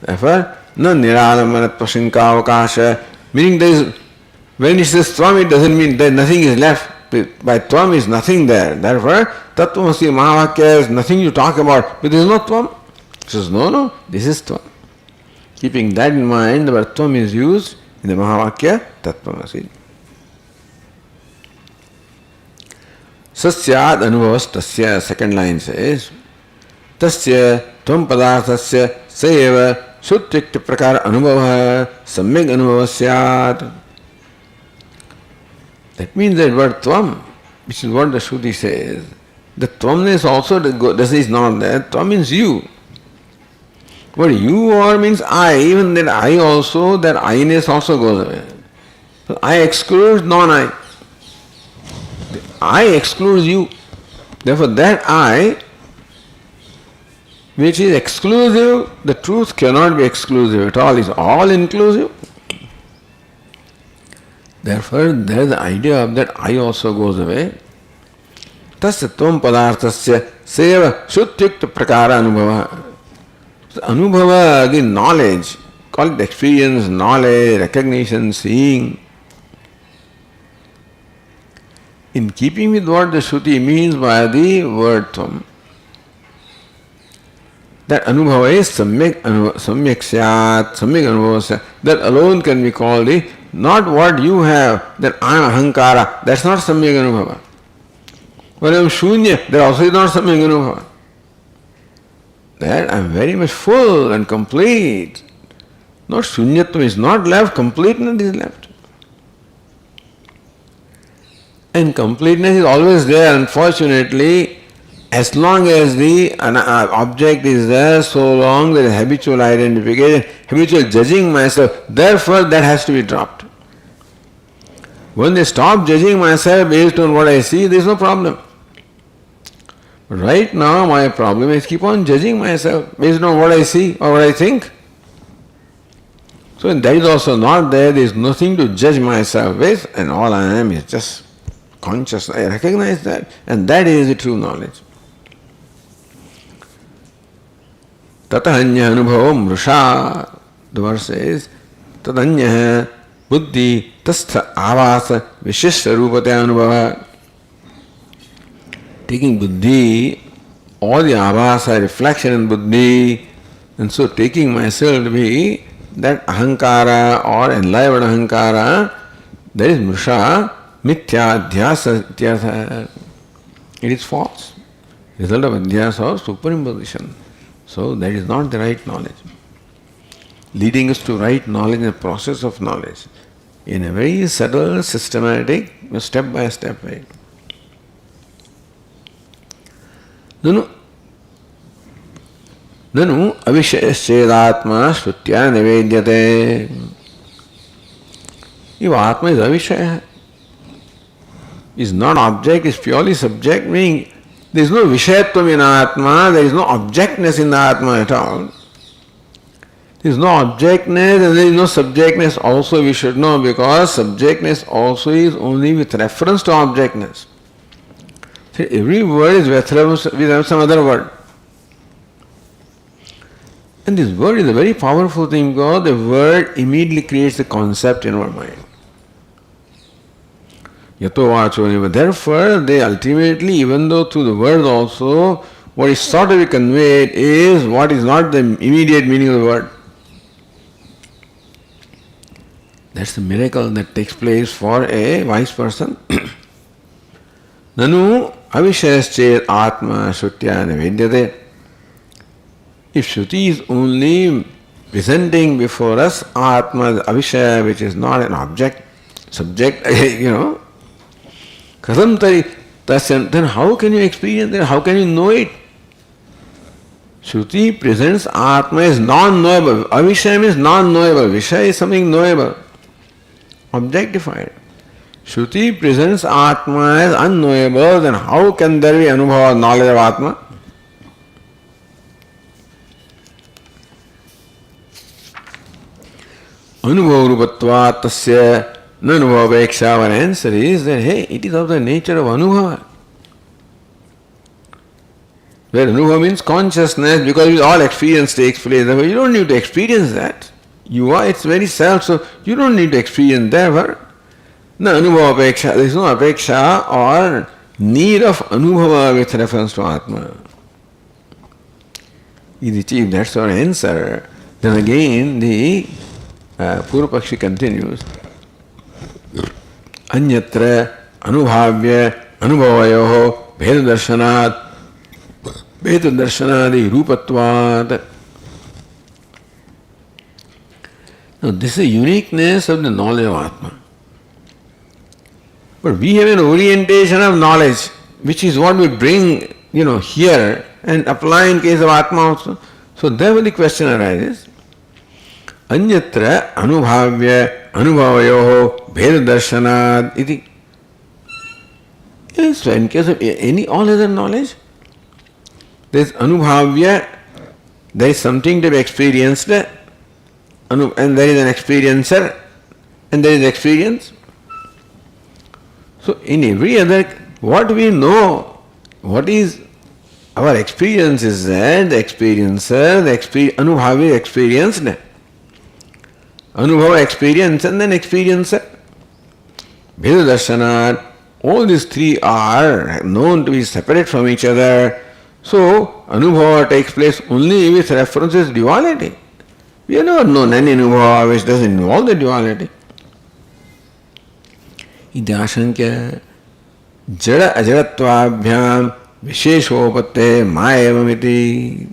Therefore, na niralamana pashinka avakasha, meaning there is, when it says Tvam, it doesn't mean that nothing is left. By Tvam is nothing there. Therefore, Tattvamasi Mahavakya is nothing you talk about, but there is no Tvam. He says, no, this is Tvam. Keeping that in mind, the word Tvam is used in the Mahavakya Tattvamasi. Sasyad anubhavas tasya, second line says, tasya tvam padarthasya sayeva shutrikta prakara anubhava samyag anubhava syat. That means that word tvam, which is what the Shruti says, the tvamness also is not there. Tvam means you. What you are means I, even that I also, that I-ness also goes away. So I excludes non-I. The I excludes you. Therefore that I, which is exclusive, the truth cannot be exclusive at all, is all inclusive. Therefore, there is the idea of that I also goes away. Tasya tvam padarthasya seva shutyukta prakara anubhava. So, anubhava, again, knowledge, call it experience, knowledge, recognition, seeing. In keeping with what the Shruti means by the word tvam, that anubhava is samyak syat, samyak anubhava syat. That alone can be called the, not what you have, that I am ahankara, that's not samyak anubhava. When I am shunya, that also is not samyak anubhava. That I am very much full and complete. Not shunyatvam is not left, completeness is left. And completeness is always there, unfortunately. As long as the object is there, so long there is habitual identification, habitual judging myself, therefore that has to be dropped. When they stop judging myself based on what I see, there is no problem. But right now my problem is keep on judging myself based on what I see or what I think. So that is also not there, there is nothing to judge myself with, and all I am is just conscious. I recognize that, and that is the true knowledge. Tatahanya anubhavam mrusha. The verse says, Tatanya buddhi tastha avasa vishishya rupate anubhava. Taking buddhi, all the avasa, reflection in buddhi, and so taking myself to be that ahankara or enlivened ahankara, that is mrusha, mithya adhyasa. It is false. Result of adhyasa or superimposition. So that is not the right knowledge. Leading us to right knowledge and process of knowledge in a very subtle, systematic, step by step way. Nanu avishayasyedatma shrutya nivedyate. If Atma is avishaya, is not object, is purely subject, meaning There is no Vishayatvam in Atma, there is no objectness in the Atma at all. There is no objectness and there is no subjectness also, we should know, because subjectness also is only with reference to objectness. So every word is with reference to some other word. And this word is a very powerful thing because the word immediately creates a concept in our mind. Yato vacho. Therefore, they ultimately, even though through the word also, what is sought to be conveyed is what is not the immediate meaning of the word. That's the miracle that takes place for a wise person. Nanu avishayaschet atma shrutya nivedyate. If Shruti is only presenting before us Atma, the Avishaya, which is not an object, subject, kasam tari tasyan, then how can you experience it? How can you know it? Shruti presents Atma as non-knowable. Avishaya is non-knowable. Vishaya is something knowable, objectified. Shruti presents Atma as unknowable, then how can there be anubhava, knowledge of Atma? Anubhavarupatvat tasya nanubhavapeksha. Our answer is that, hey, it is of the nature of anubhava. Where anubhava means consciousness, because all experience takes place. Therefore, you don't need to experience that. You are its very self, so you don't need to experience that. No anubhavapeksha. There is no apeksha or need of anubhava with reference to Atma. If that's our answer, then again the Purvapakshi continues. Anyatra anubhavya anubhavayoho bhedadarshanaadi rupatvat. Now this is the uniqueness of the knowledge of Atma. But we have an orientation of knowledge, which is what we bring, here and apply in case of Atma also. So therefore the question arises. Anyatra anubhavya anubhavayoho bhedadarshanaad iti. Yes, so in case of any all other knowledge, there is anubhavya, there is something to be experienced, and there is an experiencer, and there is experience. So in every other, what we know, what is our experience is that the experiencer, anubhavi experienced. Anubhava, experience, and then experiencer. Bhedadarshana, all these three are known to be separate from each other. So, anubhava takes place only with references to duality. We have never known any anubhava which doesn't involve the duality. Iti ashankya jada ajarattvabhyam visheshopatte mayavamiti.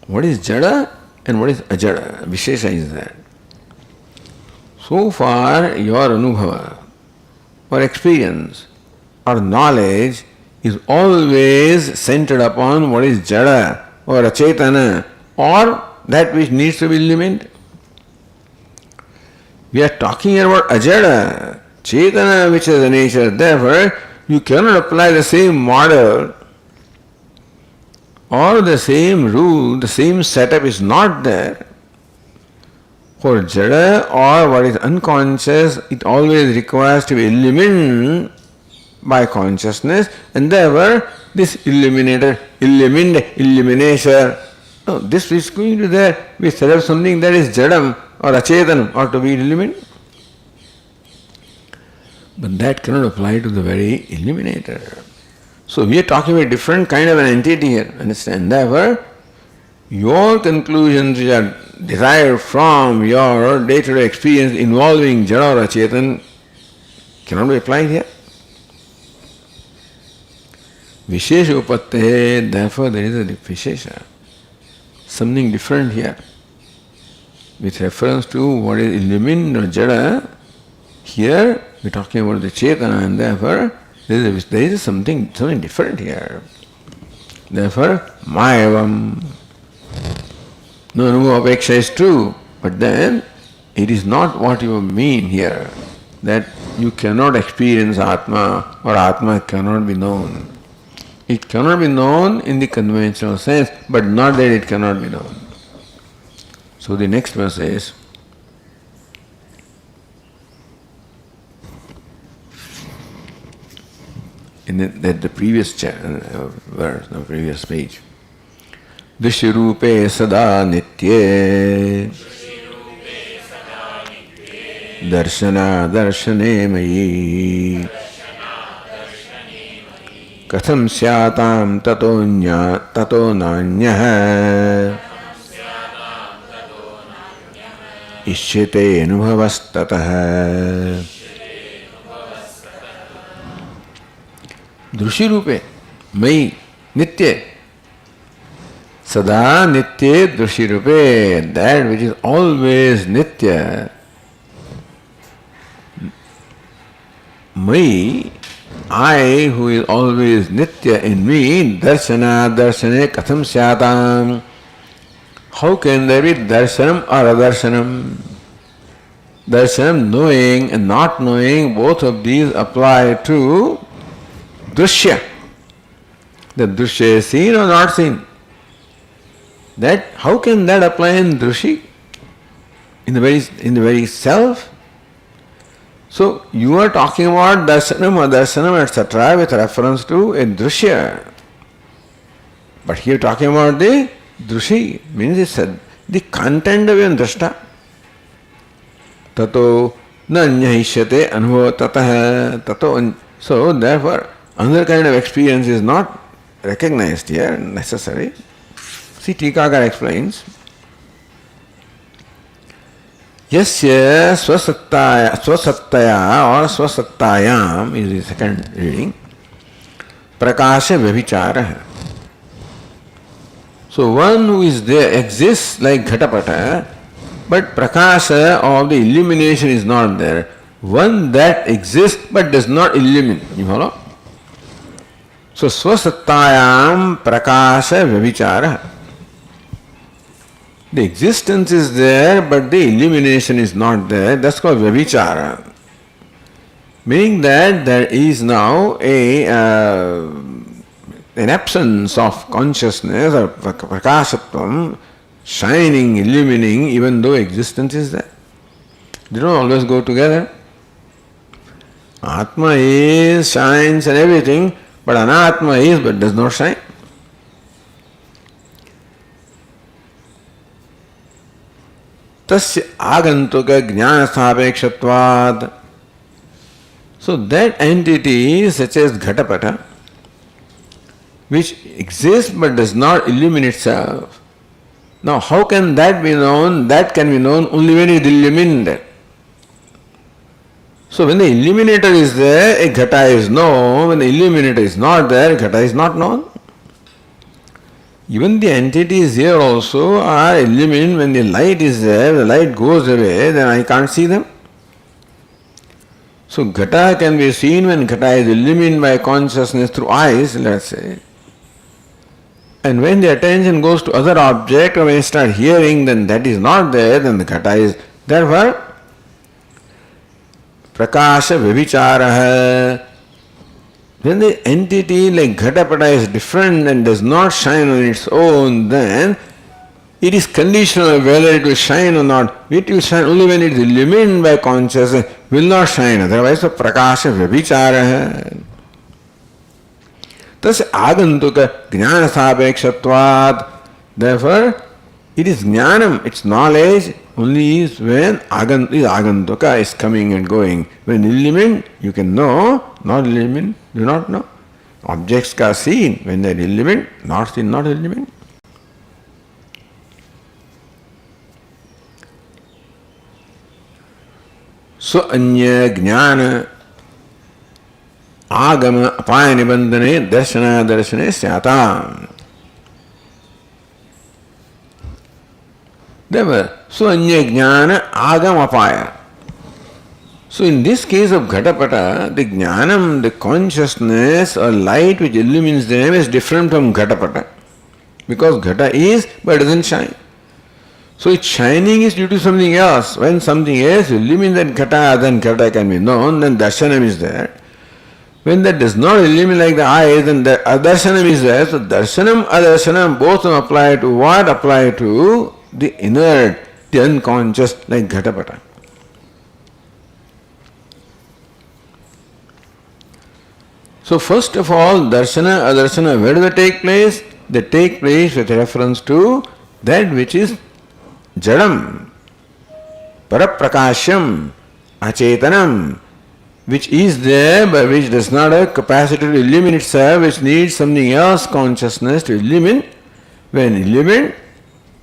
What is jada? And what is ajada? Vishesha is that. So far, your anubhava, or experience, or knowledge is always centered upon what is jada, or achetana, or that which needs to be eliminated. We are talking about ajada, chetana, which is the nature. Therefore, you cannot apply the same model or the same rule, the same setup is not there. For jada or what is unconscious, it always requires to be illumined by consciousness, and therefore this illumination, no, this is going to there, we set up something that is jadam or achetanam or to be illuminated. But that cannot apply to the very illuminator. So we are talking about a different kind of an entity here, understand? Therefore, your conclusions which are derived from your day-to-day experience involving jada or achetan cannot be applied here. Vishesha upatte, therefore there is a vishesha, something different here. With reference to what is illumined or jada, here we are talking about the chetana, and therefore there is something different here. Therefore, mayavam. No apeksha is true, but then it is not what you mean here. that you cannot experience Atma or Atma cannot be known. It cannot be known in the conventional sense, but not that it cannot be known. So the next verse is, in the previous verse, the previous page, Drishyarupe sada nitye darshana darshane mayi katham syatam tato nanyah ishyate anubhavastatah. Drushi rupe, mai, nitya. Sada nitya drushi rupe, that which is always nitya. Mai, I who is always nitya in me, darshana darshane katham syatam. How can there be darshanam or adarshanam? Darshanam, knowing and not knowing, both of these apply to Drushya. The Drushya is seen or not seen. That how can that apply in Drushi? In the very self? So you are talking about darshanam, adarsanam, etc. with reference to a Drushya. But here talking about the Drushi, means it's the content of a drashta. Tato nanyahishyate anubhava tatah tato. So therefore, another kind of experience is not recognized here, necessary. See, Tikakar explains, Yasya swasattaya or swasattayam is the second reading, prakasha vyabhichara. So one who is there exists like Ghatapata, but prakasha of the illumination is not there. One that exists but does not illumine. You follow? So swasattayam prakasha vyabhichara. The existence is there but the illumination is not there. That's called vyabhichara. Meaning that there is now an absence of consciousness or prakashatvam, shining, illumining, even though existence is there. They don't always go together. Atma is, shines and everything, but anatma is but does not shine. Tasya agantuka jnanasthapekshatvad. So that entity such as Ghatapata, which exists but does not illumine itself. Now how can that be known? That can be known only when it is illuminated. So when the illuminator is there, a Ghata is known. When the illuminator is not there, Ghata is not known. Even the entities here also are illumined. When the light is there, the light goes away, then I can't see them. So Ghata can be seen when Ghata is illumined by consciousness through eyes, let's say. And when the attention goes to other object or when you start hearing, then that is not there, then the Ghata is. Therefore, prakasha vyabhichara. When the entity like Ghatapata is different and does not shine on its own, then it is conditional whether it will shine or not. It will shine only when it is illumined by consciousness, will not shine. Otherwise, the prakasha vyabhichara. Thus, agantuka jnanasthapekshatvad. Therefore, it is jnanam, its knowledge only is when agantuka is coming and going. When illumined, you can know, not illumined, do not know. Objects are seen when they are illumined, not seen, not illumined. So anya jnana agama apaya nibandhane darshana darshane syatam. Therefore, so anya jnana agama apaya. So in this case of Ghatapata, the jnanam, the consciousness or light which illumines them is different from Ghatapata. Because Ghata is but doesn't shine. So its shining is due to something else. When something else illumines that ghata, then ghata can be known, then darshanam is there. When that does not illumine like the eye, then the adarshanam is there. So darshanam, adarshanam, both apply to what? Apply to the inert, the unconscious, like ghatapata. So first of all, darshana, adarshana, where do they take place? They take place with reference to that which is jadam, paraprakashyam, achetanam, which is there but which does not have capacity to illumine itself, which needs something else, consciousness to illumine. When illumine,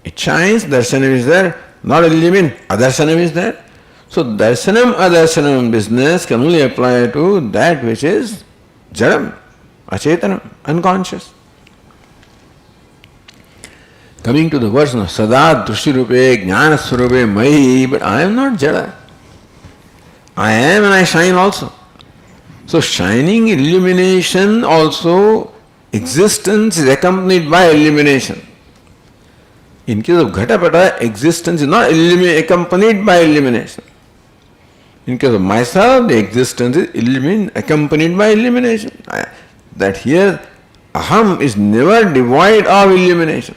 it shines, darshanam is there. Not illumine, adarshanam is there. So darshanam, adarshanam business can only apply to that which is jadam, achetanam, unconscious. Coming to the verse of sada drushtirupe jnana swarupe mai, but I am not jada. I am and I shine also. So shining, illumination also, existence is accompanied by illumination. In case of ghatapata, existence is not accompanied by illumination. In case of myself, the existence is accompanied by illumination. That here, aham is never devoid of illumination.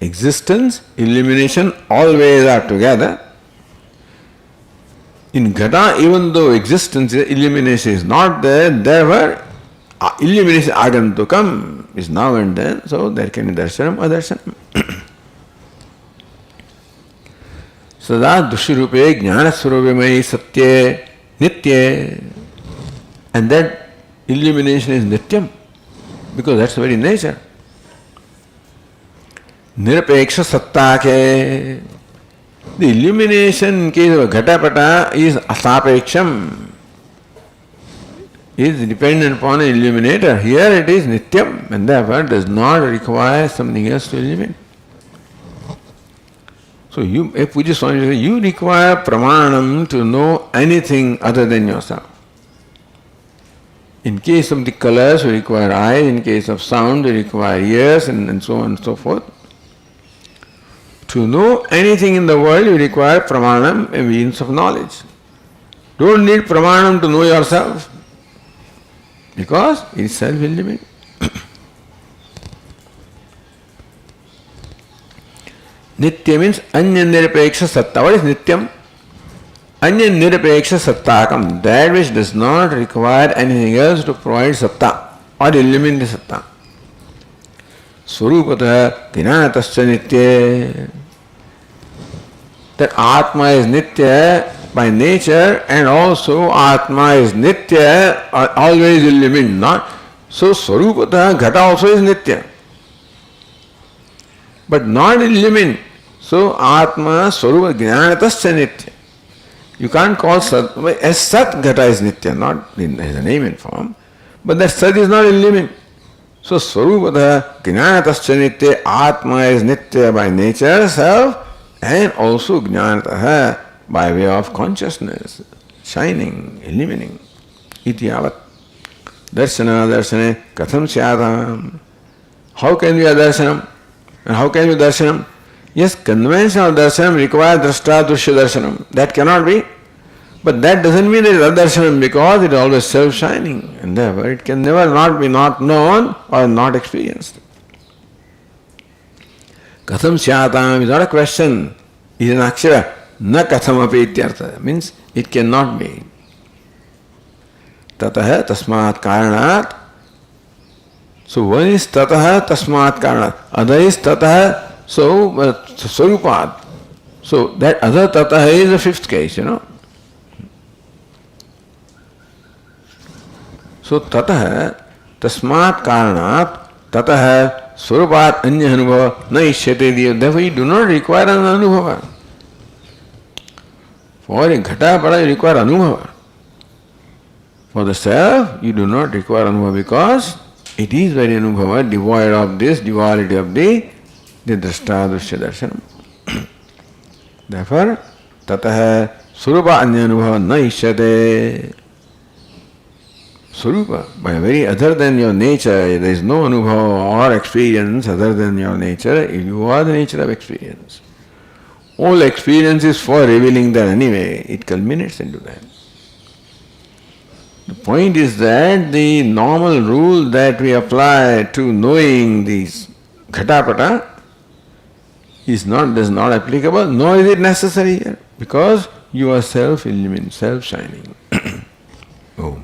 Existence, illumination always are together. In ghata, even though existence, illumination is not there, therefore illumination agantukam is now and then, so there can be darshanam, adarshanam. Sada dushtirupe jnana swarupe mai satye nitye, and that illumination is nityam, because that's the very nature. Nirapeksha sattake, the illumination in case of ghatapata is asapeksham, is dependent upon an illuminator. Here it is nityam, and therefore does not require something else to illuminate. So if Puja Swami says, you require pramanam to know anything other than yourself. In case of the colors, you require eyes. In case of sound, you require ears, and so on and so forth. To know anything in the world, you require pramanam, a means of knowledge. Don't need pramanam to know yourself, because it is self-illuminate. Nitya means anya nirapeksha satta. What is nityam? Anya nirapeksha sattakam, that which does not require anything else to provide satta or illuminate the satta. Swarupatah jnanatascha nitya. That Atma is nitya by nature, and also Atma is nitya, always illumined. Not so. Swarupatah ghata also is nitya, but not illumined. So Atma Swarupa Jnanatascha nitya. You can't call Sat, as Sat ghata is nitya, not as a name and form, but that Sat is not illumined. So Swarupatah Jnanatascha nitya, Atma is nitya by nature, self, and also Jnanataha by way of consciousness, shining, illumining. Iti yavat. Darshana darshane katham syatam. How can be a darshanam? And how can be darshanam? Yes, conventional darshanam requires drashta drushya darshanam. That cannot be. But that doesn't mean it is adarshanam, because it is always self-shining, and therefore it can never not be not known or not experienced. Katham syatam is not a question, it is an akshara. Na katham api ityartha, means it cannot be. Tataha tasmat karanat. So one is tataha tasmat karanat, other is tataha, so swarupat. So that other tataha is the fifth case, So tataha tasmat karanat tataha swarupat anya anubhava na ishyate. Therefore you do not require an anubhava. For a ghata you require anubhava. For the self you do not require anubhava, because it is very anubhava, devoid of this duality of the drashta drushya darshanam. Therefore tataha swarupa anya anubhava na ishyate. Swarupa, by very other than your nature, there is no anubhava or experience other than your nature, you are the nature of experience. All experience is for revealing that anyway, it culminates into that. The point is that the normal rule that we apply to knowing these ghatapata is not applicable, nor is it necessary here, because you are self-illumined, self-shining. Oh.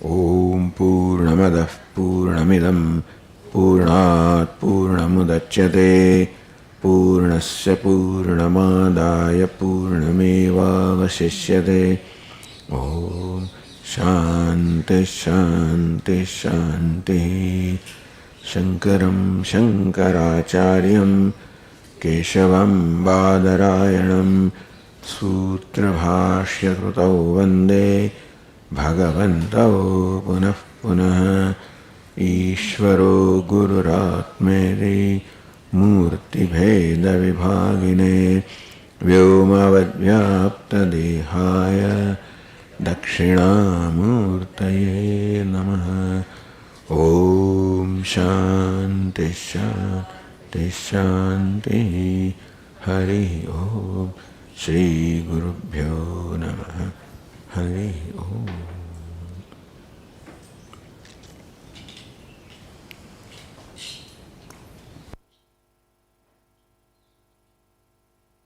Om Purnamadah Purnamidam Purnat Purnamudachyate Purnasya Purnamadaya Purnamevavasishyate. Om Shanti Shanti Shanti. Shankaram Shankaracharyam Keshavam Badarayanam Sutrabhashya Krutau Vande Bhagavantau Punah Punah. Ishvaro Gururatmeri Murti Bheda Vibhagine Vyomavadvyapta Dehaya Dakshinamurtaye Namaha. Om Shanti Shanti Shanti. Hari Om. Shri Gurubhyo